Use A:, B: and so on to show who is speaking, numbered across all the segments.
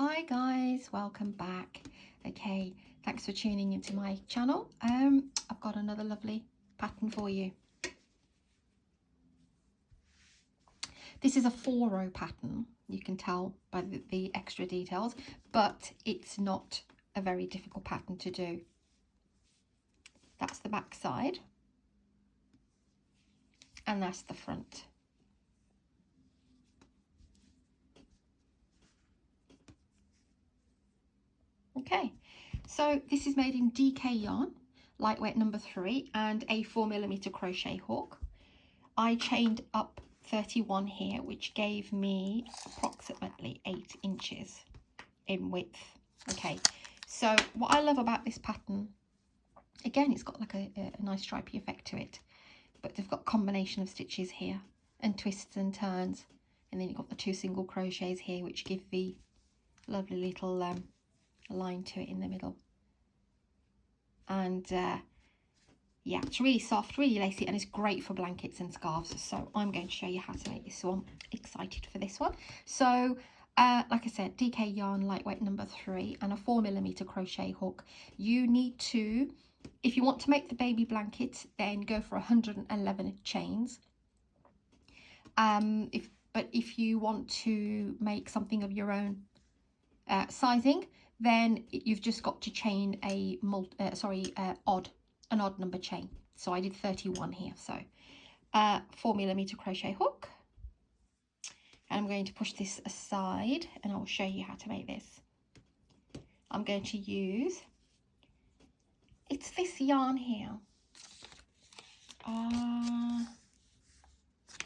A: Hi guys, welcome back. Okay, thanks for tuning into my channel. I've got another lovely pattern for you. This is a 4-row pattern. You can tell by the extra details, but it's not a very difficult pattern to do. That's the back side and that's the front. Okay, so this is made in DK yarn, lightweight number 3, and a 4mm crochet hook. I chained up 31 here, which gave me approximately 8 inches in width. Okay, so what I love about this pattern, again, it's got like a nice stripy effect to it, but they've got a combination of stitches here and twists and turns, and then you've got the 2 single crochets here, which give the lovely little line to it in the middle. And yeah, it's really soft, really lacy, and it's great for blankets and scarves. So I'm going to show you how to make this one. Excited for this one. So like I said, DK yarn, lightweight number 3, and a 4mm crochet hook. You need to, if you want to make the baby blanket, then go for 111 chains. But if you want to make something of your own sizing, then you've just got to chain a an odd number chain. So I did 31 here. So 4mm crochet hook, and I'm going to push this aside and I'll show you how to make this. I'm going to use, it's this yarn here.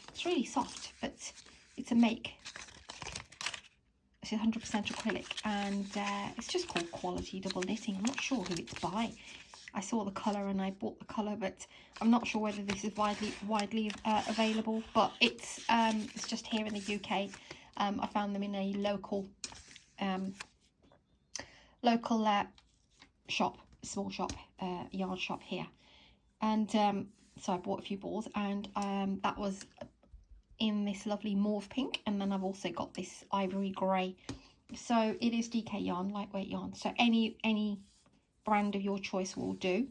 A: It's really soft, but it's a make. It's 100% acrylic, and it's just called Quality Double Knitting. I'm not sure who it's by. I saw the colour and I bought the colour, but I'm not sure whether this is widely available. But it's just here in the UK. I found them in a local shop, small shop, yarn shop here, and so I bought a few balls, and that was in this lovely mauve pink, and then I've also got this ivory grey. So it is DK yarn, lightweight yarn, so any brand of your choice will do.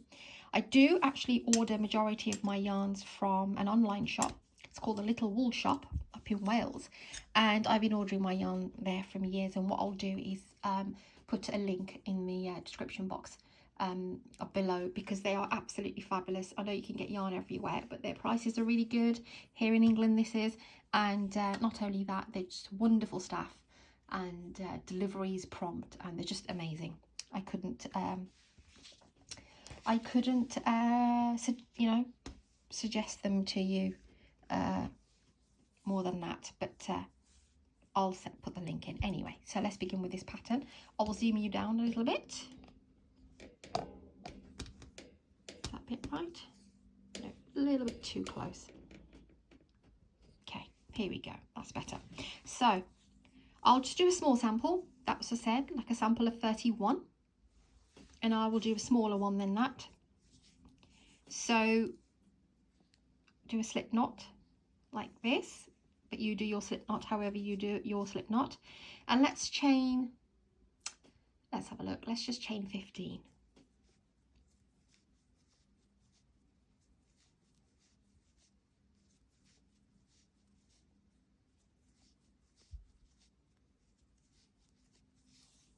A: I do actually order majority of my yarns from an online shop. It's called the Little Wool Shop up in Wales, and I've been ordering my yarn there from years. And what I'll do is put a link in the description box below, because they are absolutely fabulous. I know you can get yarn everywhere, but their prices are really good here in England. This is, and not only that, they're just wonderful staff, and deliveries prompt, and they're just amazing. I couldn't suggest them to you more than that, but I'll put the link in anyway. So let's begin with this pattern. I'll zoom you down a little bit. That bit right? No, a little bit too close. Okay, here we go. That's better. So I'll just do a small sample. That's, as I said, like a sample of 31. And I will do a smaller one than that. So do a slip knot like this, but you do your slip knot however you do your slip knot. And let's chain, let's have a look, let's just chain 15.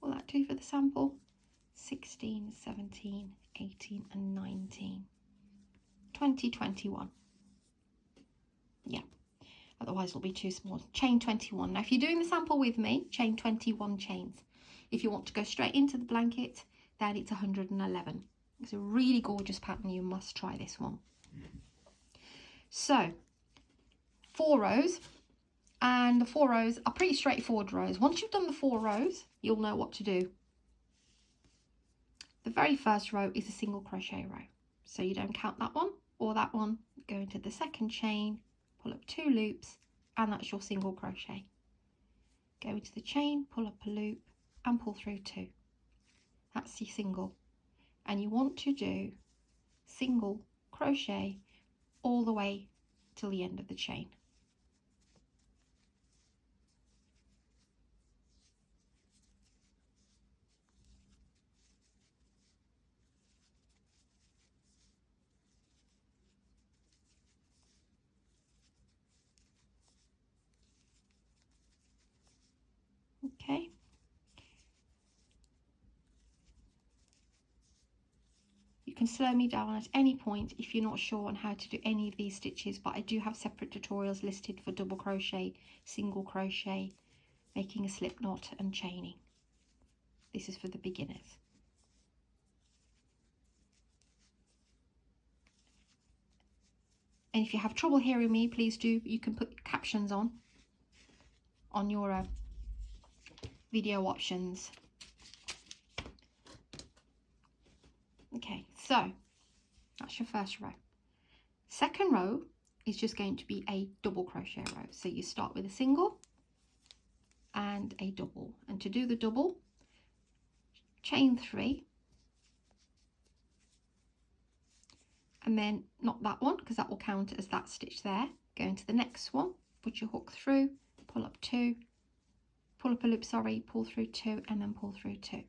A: Will that do for the sample? 16, 17, 18 and 19, 20, 21. Yeah, otherwise it'll be too small. Chain 21. Now if you're doing the sample with me, chain 21 chains. If you want to go straight into the blanket, then it's 111. It's a really gorgeous pattern. You must try this one. So 4 rows, and the 4 rows are pretty straightforward rows. Once you've done the 4 rows, you'll know what to do. The very first row is a single crochet row, so you don't count that one or that one. Go into the second chain, pull up 2 loops, and that's your single crochet. Go into the chain, pull up a loop and pull through 2. That's your single, and you want to do single crochet all the way till the end of the chain. Okay. You can slow me down at any point if you're not sure on how to do any of these stitches, but I do have separate tutorials listed for double crochet, single crochet, making a slip knot and chaining. This is for the beginners. And if you have trouble hearing me, please do, you can put captions on your video options. Okay, so that's your first row. Second row is just going to be a double crochet row. So you start with a single and a double. And to do the double, chain 3. And then not that one, because that will count as that stitch there. Go into the next one, put your hook through, pull up 2, pull up a loop, sorry, pull through 2, and then pull through 2.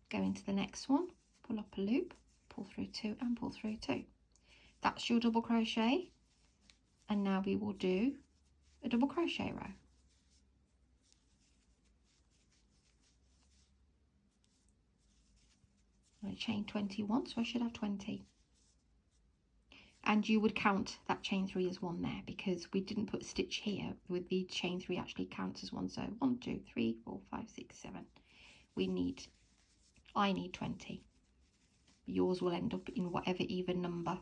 A: Go into the next one, pull up a loop, pull through 2, and pull through 2. That's your double crochet. And now we will do a double crochet row. I chain 21, so I should have 20. And you would count that chain 3 as 1 there, because we didn't put a stitch here. With the chain 3 actually counts as 1. So 1, 2, 3, 4, 5, 6, 7. I need 20. Yours will end up in whatever even number.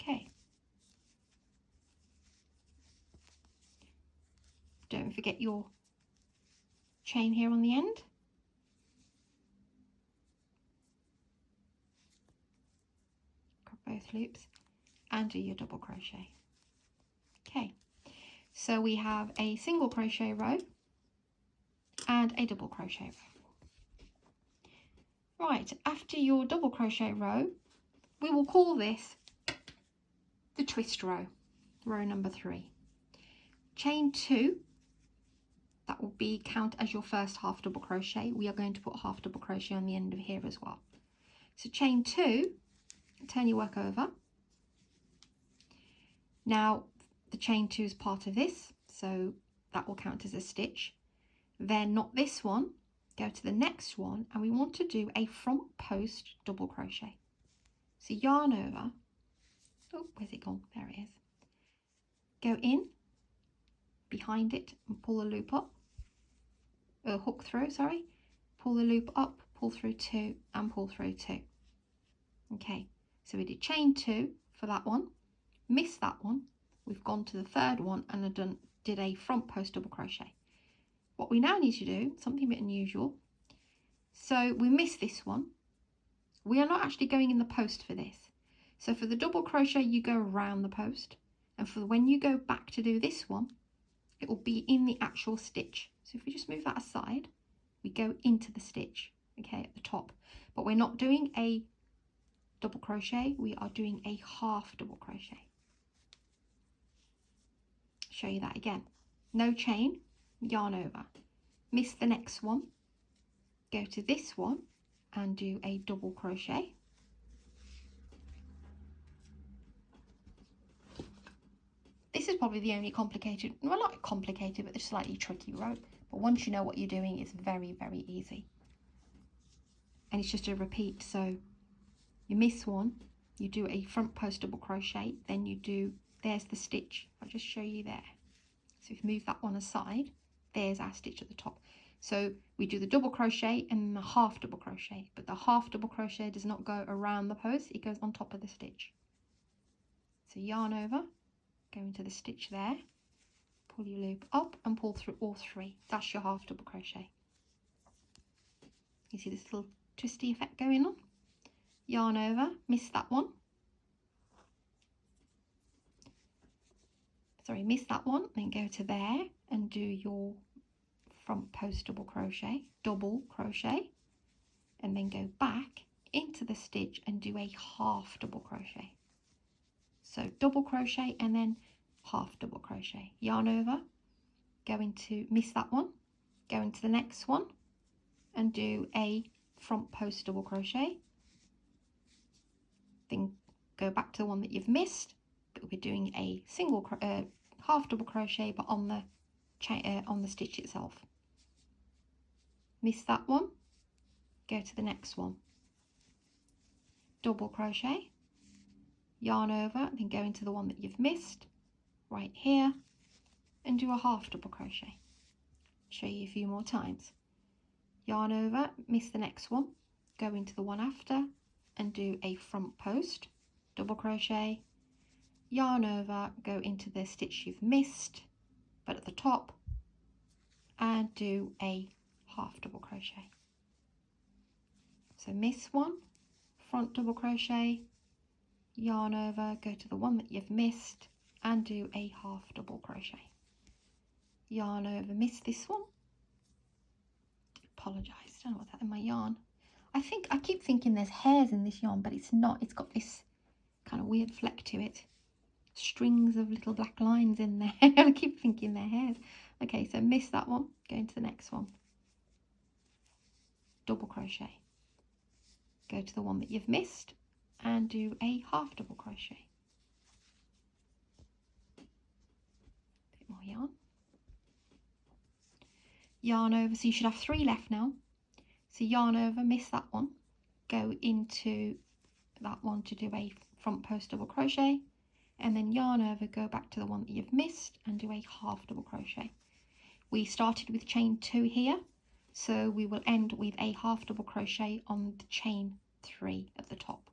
A: Okay. Don't forget your chain here on the end. Grab both loops and do your double crochet. Okay, so we have a single crochet row and a double crochet row. Right, after your double crochet row, we will call this the twist row, row number 3. Chain 2, that will be count as your first half double crochet. We are going to put half double crochet on the end of here as well. So chain 2, turn your work over. Now the chain 2 is part of this, so that will count as a stitch. Then not this one, go to the next one, and we want to do a front post double crochet. So yarn over, oh, where's it gone? There it is. Go in behind it and pull the loop up, hook through, sorry, pull the loop up, pull through 2 and pull through 2. Okay, so we did chain 2 for that one, missed that one, we've gone to the third one and did a front post double crochet. What we now need to do, something a bit unusual, so we missed this one. We are not actually going in the post for this. So for the double crochet, you go around the post, and for when you go back to do this one, it will be in the actual stitch. So if we just move that aside, we go into the stitch, okay, at the top. But we're not doing a double crochet, we are doing a half double crochet. Show you that again. No chain, yarn over, miss the next one, go to this one and do a double crochet. This is probably the only complicated, well, not complicated, but the slightly tricky row. But once you know what you're doing, it's very, very easy. And it's just a repeat. So you miss one, you do a front post double crochet, then you do, there's the stitch. I'll just show you there. So if you move that one aside, there's our stitch at the top. So we do the double crochet and the half double crochet, but the half double crochet does not go around the post, it goes on top of the stitch. So yarn over, go into the stitch there, pull your loop up and pull through all 3. That's your half double crochet. You see this little twisty effect going on? Yarn over, miss that one. Sorry, miss that one, then go to there and do your front post double crochet, and then go back into the stitch and do a half double crochet. So double crochet and then half double crochet, yarn over, go into, miss that one, go into the next one and do a front post double crochet, then go back to the one that you've missed, but we're doing a single half double crochet but on the stitch itself. Miss that one, go to the next one, double crochet, yarn over, then go into the one that you've missed right here and do a half double crochet. Show you a few more times. Yarn over, miss the next one, go into the one after and do a front post double crochet, yarn over, go into the stitch you've missed but at the top and do a half double crochet. So miss one, front double crochet, yarn over, go to the one that you've missed and do a half double crochet. Yarn over, miss this one. Apologise, don't know what's that in my yarn. I keep thinking there's hairs in this yarn, but it's not. It's got this kind of weird fleck to it. Strings of little black lines in there. I keep thinking they're hairs. Okay, so miss that one, go into the next one. Double crochet. Go to the one that you've missed and do a half double crochet. Bit more yarn. Yarn over, so you should have 3 left now. So yarn over, miss that one, go into that one to do a front post double crochet, and then yarn over, go back to the one that you've missed and do a half double crochet. We started with chain 2 here, so we will end with a half double crochet on the chain 3 at the top.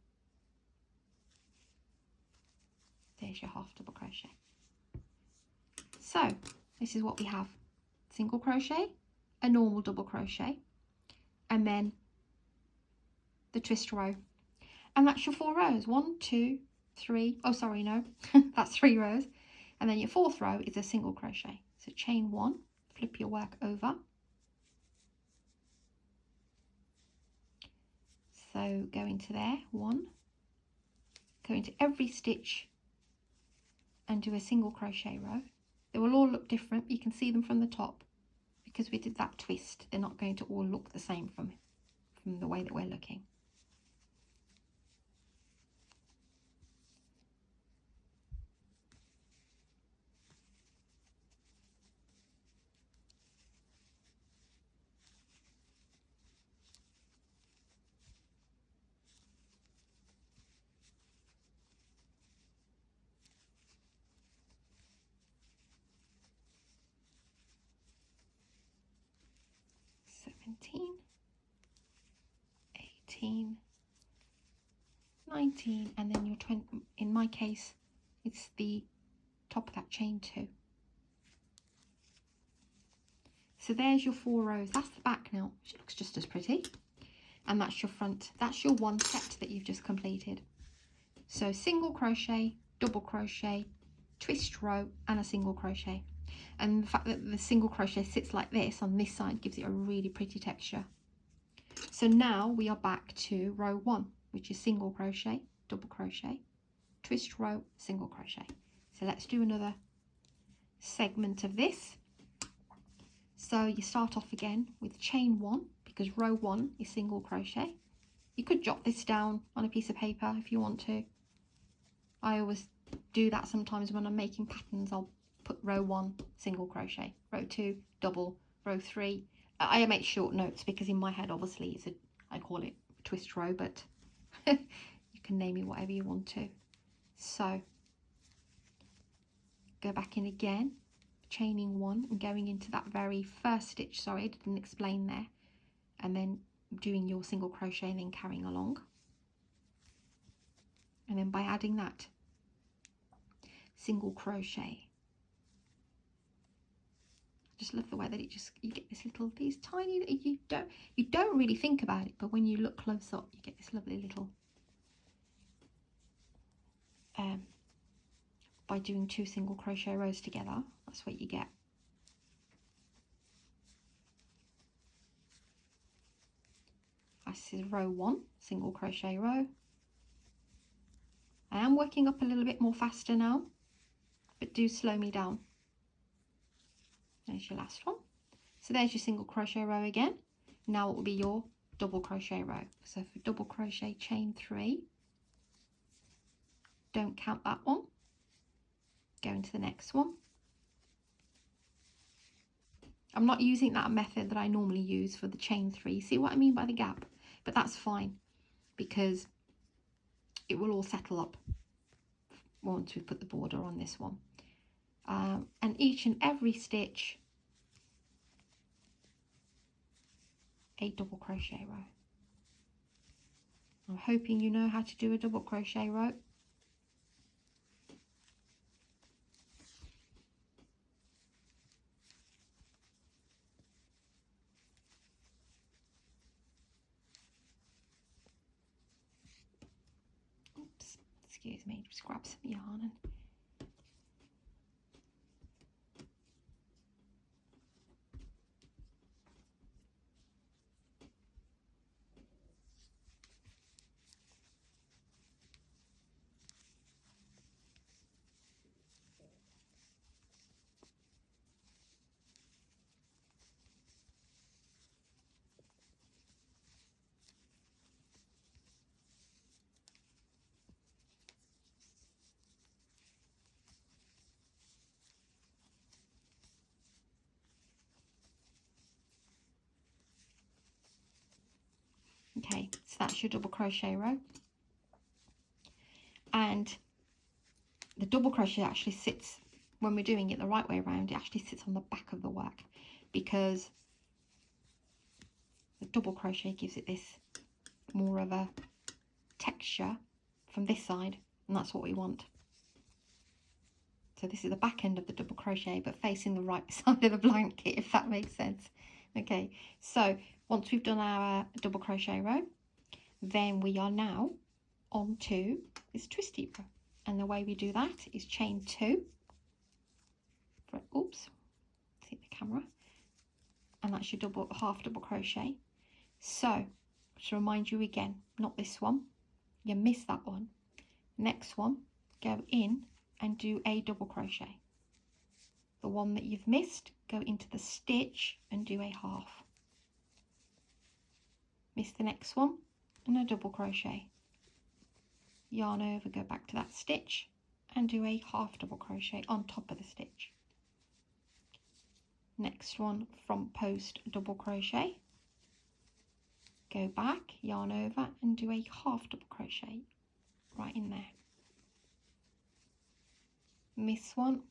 A: There's your half double crochet. So this is what we have: single crochet, a normal double crochet, and then the twist row, and that's your 4 rows. 1, 2, 3, oh sorry, no, that's 3 rows, and then your 4th row is a single crochet. So chain 1, flip your work over, so go into there, 1, go into every stitch and do a single crochet row. They will all look different, you can see them from the top because we did that twist. They're not going to all look the same from the way that we're looking. Seventeen, 18, 19, and then your 20. In my case, it's the top of that chain 2. So there's your 4 rows. That's the back now. She looks just as pretty. And that's your front. That's your one set that you've just completed. So single crochet, double crochet, twist row, and a single crochet. And the fact that the single crochet sits like this on this side gives it a really pretty texture. So now we are back to row 1, which is single crochet, double crochet, twist row, single crochet. So let's do another segment of this. So you start off again with chain 1, because row 1 is single crochet. You could jot this down on a piece of paper if you want to. I always do that sometimes when I'm making patterns. I'll put row 1 single crochet, row 2 double, row 3. I make short notes because in my head obviously I call it twist row, but you can name it whatever you want to. So go back in again, chaining 1 and going into that very first stitch. Sorry, I didn't explain there. And then doing your single crochet and then carrying along. And then by adding that single crochet, I just love the way that you get this little, these tiny, you don't really think about it, but when you look close up, you get this lovely little, by doing 2 single crochet rows together, that's what you get. this is row 1, single crochet row. I am working up a little bit more faster now, but do slow me down. There's your last one. So there's your single crochet row again. Now it will be your double crochet row. So for double crochet, chain 3, don't count that one, go into the next one. I'm not using that method that I normally use for the chain 3. See what I mean by the gap? But that's fine because it will all settle up once we put the border on this one. And each and every stitch, a double crochet row. I'm hoping you know how to do a double crochet row. Oops, excuse me, just grab some yarn and okay, so that's your double crochet row. And the double crochet actually sits, when we're doing it the right way around, it actually sits on the back of the work, because the double crochet gives it this more of a texture from this side, and that's what we want. So this is the back end of the double crochet, but facing the right side of the blanket, if that makes sense. Okay, so once we've done our double crochet row, then we are now on to this twisty row. And the way we do that is chain 2. Oops, see the camera. And that's your half double crochet. So, to remind you again, not this one. You missed that one. Next one, go in and do a double crochet. The one that you've missed, go into the stitch and do a half. Miss the next one and a double crochet. Yarn over, go back to that stitch and do a half double crochet on top of the stitch. Next one, front post double crochet. Go back, yarn over and do a half double crochet right in there. Miss one,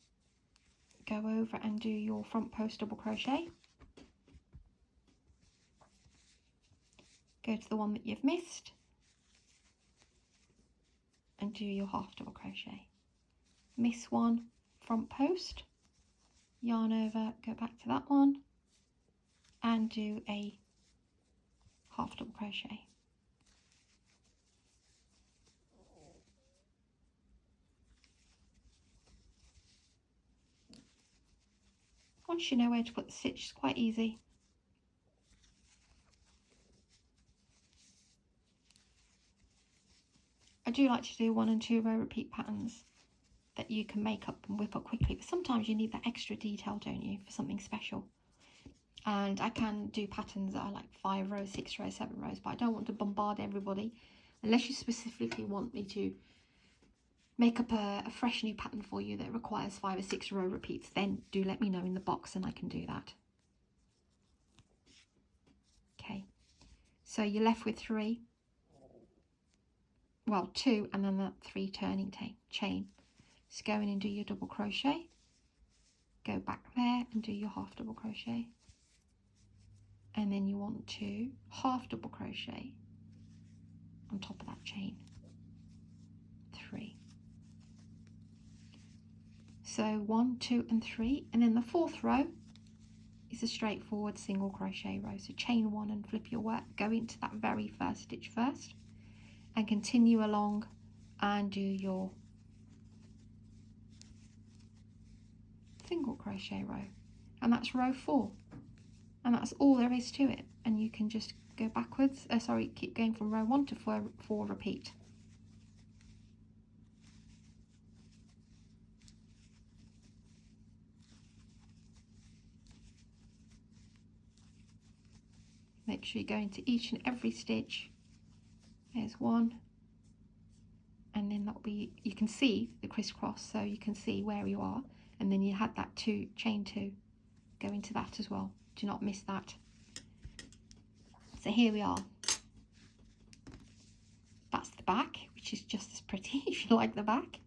A: go over and do your front post double crochet. Go to the one that you've missed and do your half double crochet. Miss one, front post, yarn over, go back to that one and do a half double crochet. Once you know where to put the stitch, it's quite easy. I do like to do 1 and 2 row repeat patterns that you can make up and whip up quickly, but sometimes you need that extra detail, don't you, for something special. And I can do patterns that are like 5 rows, 6 rows, 7 rows, but I don't want to bombard everybody. Unless you specifically want me to make up a fresh new pattern for you that requires 5 or 6 row repeats, then do let me know in the box and I can do that. Okay, so you're left with 3. Well, 2 and then that 3 turning chain. So go in and do your double crochet, go back there and do your half double crochet, and then you want to half double crochet on top of that chain. 3. So 1, 2 and 3, and then the 4th row is a straightforward single crochet row. So chain 1 and flip your work, go into that very first stitch first and continue along and do your single crochet row, and that's row 4, and that's all there is to it. And you can just go backwards. Sorry, keep going from row 1 to 4 repeat. Make sure you go into each and every stitch. There's one, and then that'll be, you can see the crisscross, so you can see where you are, and then you had that chain 2, go into that as well. Do not miss that. So here we are. That's the back, which is just as pretty if you like the back.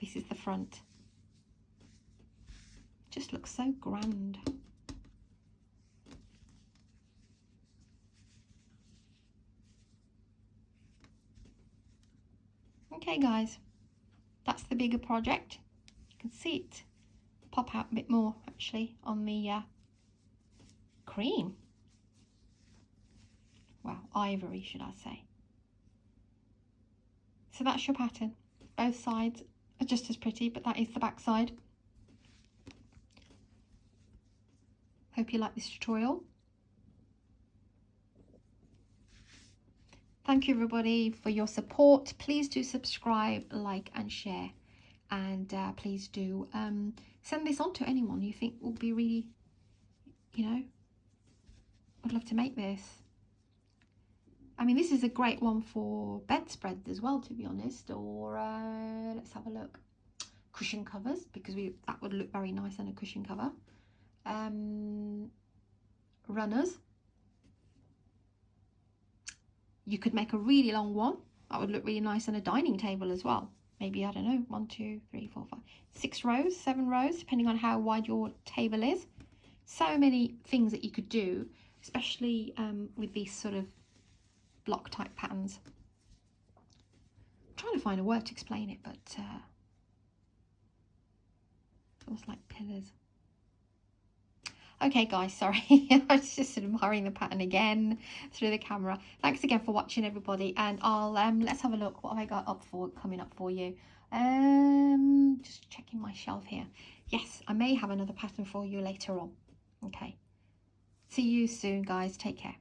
A: This is the front. Just looks so grand. Okay guys, that's the bigger project. You can see it pop out a bit more actually on the cream. Well, ivory should I say. So that's your pattern. Both sides are just as pretty, but that is the back side. Hope you like this tutorial. Thank you everybody for your support. Please do subscribe, like and share, and please do send this on to anyone you think will be really, you know, I'd love to make this. I mean, this is a great one for bedspread as well, to be honest, or let's have a look, cushion covers, because that would look very nice on a cushion cover. Runners. You could make a really long one. That would look really nice on a dining table as well. Maybe, I don't know, 1, 2, 3, 4, 5, 6 rows, 7 rows, depending on how wide your table is. So many things that you could do, especially with these sort of block type patterns. I'm trying to find a word to explain it, but it's almost like pillars. Okay guys, sorry, I was just admiring the pattern again through the camera. Thanks again for watching everybody, and I'll let's have a look. What have I got coming up for you? Just checking my shelf here. Yes, I may have another pattern for you later on. Okay, see you soon guys, take care.